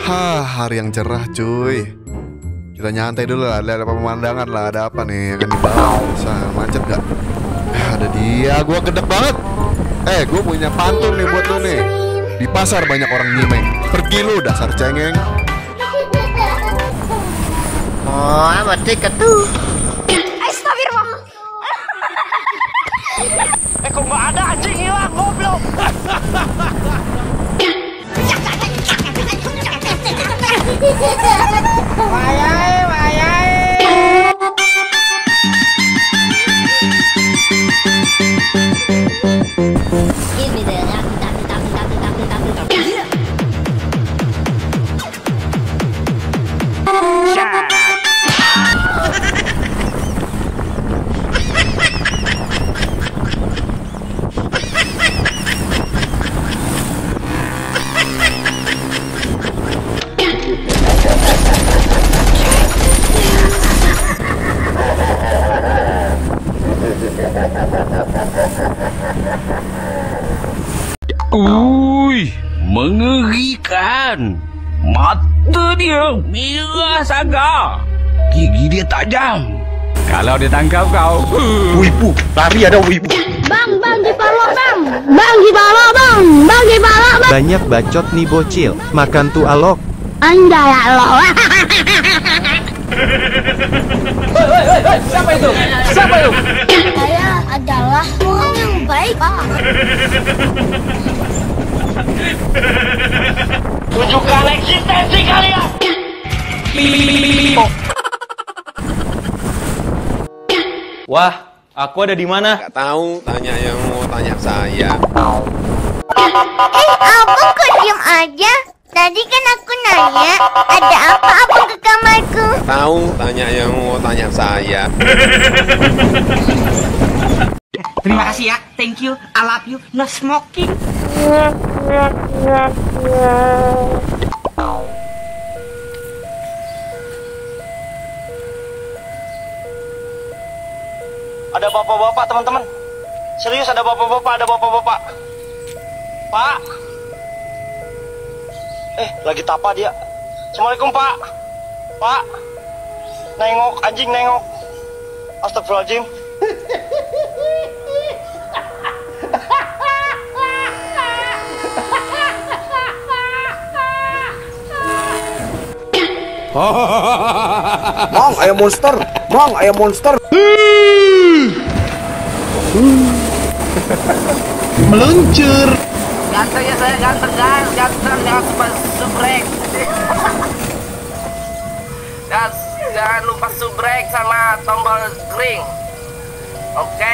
Hari yang cerah cuy. Kita nyantai dulu lah, lihat pemandangan lah. Ada apa nih yang akan dibawa? Bisa macet gak? Ada dia, gua gedek banget. Gue punya pantun nih buat lu nih. Di pasar banyak orang nyimeng. Pergi lu dasar cengeng. Oh, amat tiket tuh. Astagfirullah. Kok nggak ada anjing hilang goblok. Wayai, wayai. Ini deh, mengerikan. Mata dia merah saga. Gigi dia tajam. Kalau dia tangkap kau, Wibu, lari ada wibu. Bang Gipalo bang. Bang Gipalo bang. Bang Gipalo bang. Banyak bacot nih bocil, makan tuh alok. Anda ya Allah. siapa itu? Siapa itu? Saya adalah orang yang baik, Pak. Tunjukkan eksistensi kalian. Wah, aku ada di mana? Gak tahu, tanya yang mau tanya saya. Abang kok diam aja? Tadi kan aku nanya, ada apa abang ke kamarku? Tahu, tanya yang mau tanya saya. Terima kasih ya, thank you, I love you, no smoking. Ada bapak-bapak, teman-teman. Serius ada bapak-bapak, ada bapak-bapak. Pak. Lagi tapa dia. Assalamualaikum, Pak. Pak. Nengok, anjing nengok. Astagfirullahaladzim. Mang, ayam monster. Mang, ayam monster. Meluncur. Ganteng ya saya, ganteng guys, ganteng, jangan lupa subrek. Dan jangan lupa subrek sama tombol ring. Oke.